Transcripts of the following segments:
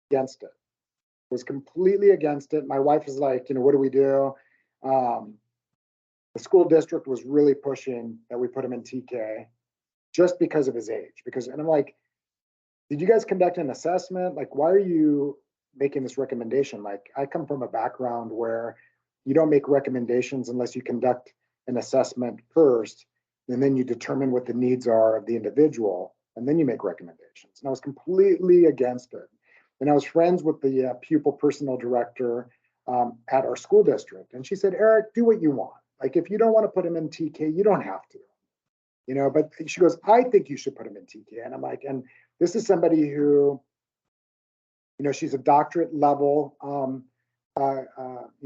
against it, was completely against it. My wife was like, what do we do? Um, the school district was really pushing that we put him in TK just because of his age. And I'm like, did you guys conduct an assessment? Like, why are you making this recommendation? Like, I come from a background where you don't make recommendations unless you conduct an assessment first, and then you determine what the needs are of the individual, and then you make recommendations. And I was completely against it. And I was friends with the pupil personnel director at our school district. And she said, Eric, do what you want. Like, if you don't want to put him in TK, you don't have to. But she goes, I think you should put him in TK. And I'm like, and this is somebody who, she's a doctorate level.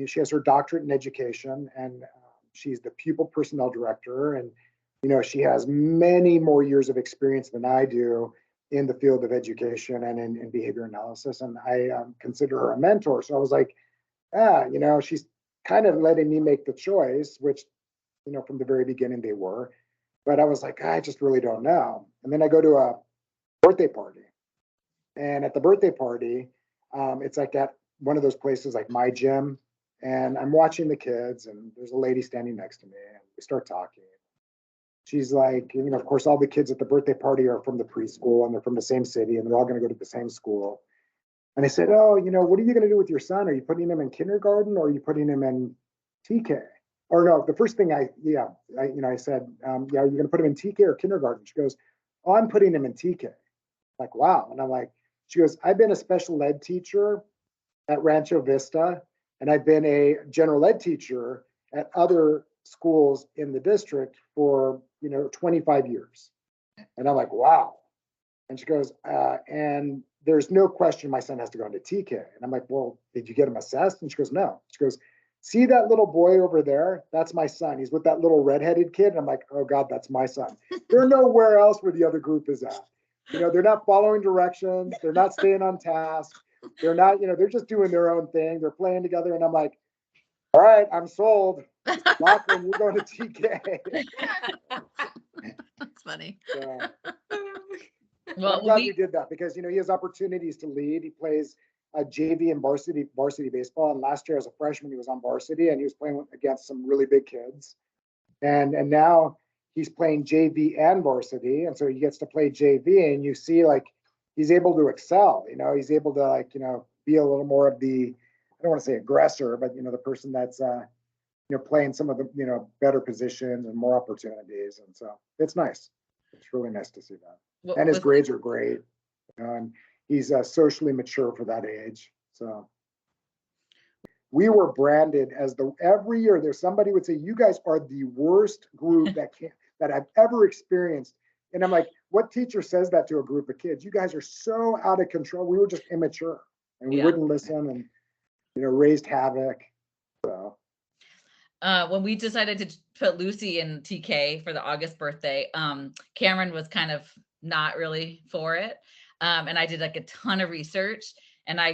She has her doctorate in education, and she's the pupil personnel director. And, she has many more years of experience than I do in the field of education and in behavior analysis. And I consider her a mentor. So I was like, she's kind of letting me make the choice, which, from the very beginning they were. But I was like, I just really don't know. And then I go to a birthday party. And at the birthday party, it's like at one of those places like my gym. And I'm watching the kids, and there's a lady standing next to me, and we start talking. She's like, of course, all the kids at the birthday party are from the preschool, and they're from the same city, and they're all going to go to the same school. And I said, oh, what are you going to do with your son? Are you putting him in kindergarten, or are you putting him in TK? Or no, the first thing I said, are you going to put him in TK or kindergarten? She goes, oh, I'm putting him in TK. Like, wow. And I'm like, she goes, I've been a special ed teacher at Rancho Vista, and I've been a general ed teacher at other schools in the district for, 25 years. And I'm like, wow. And she goes, and there's no question my son has to go into TK. And I'm like, well, did you get him assessed? And she goes, no. She goes, see that little boy over there? That's my son. He's with that little redheaded kid. And I'm like, oh God, that's my son. They're nowhere else where the other group is at. They're not following directions. They're not staying on task. They're not, they're just doing their own thing. They're playing together. And I'm like, all right, I'm sold. Lachlan, you're going to TK. That's funny. Well, I'm glad we did that because, he has opportunities to lead. He plays JV and varsity baseball. And last year as a freshman, he was on varsity and he was playing against some really big kids. And now he's playing JV and varsity. And so he gets to play JV, and you see like he's able to excel. He's able to be a little more of the, I don't want to say aggressor, but the person that's playing some of the better positions and more opportunities. And so it's nice. It's really nice to see that. And his grades are great. And he's socially mature for that age. So we were branded as every year there's somebody would say, you guys are the worst group that I've ever experienced. And I'm like, what teacher says that to a group of kids? You guys are so out of control. We were just immature, and we wouldn't listen, and raised havoc. So when we decided to put Lucy in TK for the August birthday, Cameron was kind of not really for it. And I did like a ton of research, and I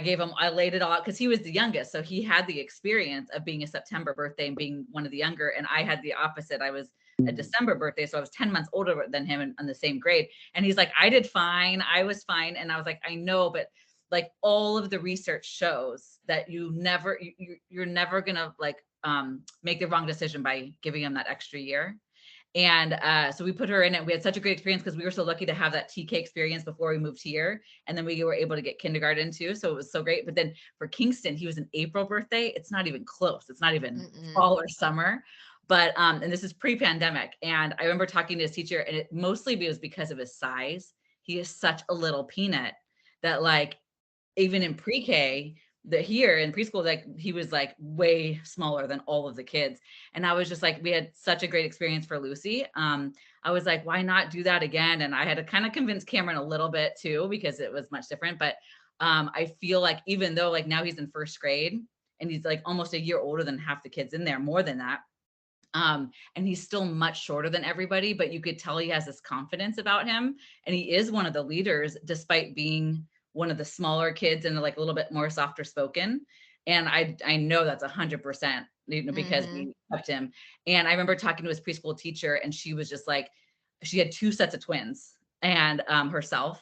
laid it all out because he was the youngest. So he had the experience of being a September birthday and being one of the younger. And I had the opposite. I was a December birthday. So I was 10 months older than him and on the same grade. And he's like, I did fine. I was fine. And I was like, I know, but like all of the research shows that you're never going to make the wrong decision by giving him that extra year. And so we put her in it. We had such a great experience because we were so lucky to have that TK experience before we moved here. And then we were able to get kindergarten too. So it was so great. But then for Kingston, he was an April birthday. It's not even close. It's not even fall or summer. But, and this is pre-pandemic. And I remember talking to his teacher, and it mostly was because of his size. He is such a little peanut that like, even in pre-K, that here in preschool, like he was like way smaller than all of the kids. And I was just like, we had such a great experience for Lucy. I was like, why not do that again? And I had to kind of convince Cameron a little bit too, because it was much different. But I feel like even though like now he's in first grade and he's like almost a year older than half the kids in there, more than that. And he's still much shorter than everybody, but you could tell he has this confidence about him. And he is one of the leaders, despite being one of the smaller kids and like a little bit more softer spoken. And I know that's 100%, because we kept him. And I remember talking to his preschool teacher, and she was just like, she had two sets of twins and herself.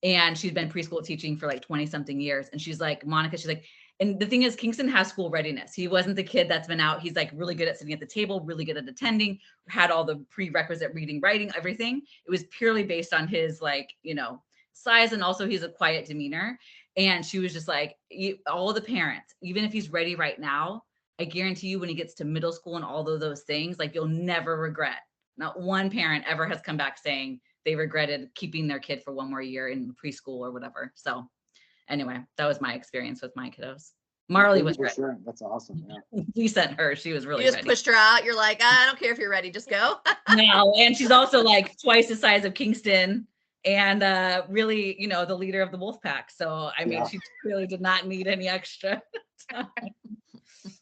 And she's been preschool teaching for like 20 something years. And she's like, Monica, she's like, and the thing is, Kingston has school readiness. He wasn't the kid that's been out. He's like really good at sitting at the table, really good at attending, had all the prerequisite reading, writing, everything. It was purely based on his like, you know, size, and also he's a quiet demeanor. And she was just like, all the parents, even if he's ready right now, I guarantee you when he gets to middle school and all of those things, like you'll never regret. Not one parent ever has come back saying they regretted keeping their kid for one more year in preschool or whatever. So anyway, that was my experience with my kiddos. Marley was ready. Sure. That's awesome. Yeah. We sent her. She was really You just ready. pushed her out. You're like, I don't care if you're ready, just go. No, and she's also like twice the size of Kingston, and really, you know, the leader of the wolf pack. So I mean, she really did not need any extra time.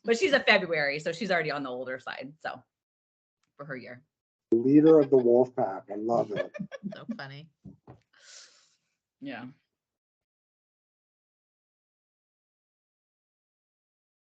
But she's a February, so she's already on the older side. So for her year. Leader of the wolf pack. I love it. So funny. Yeah.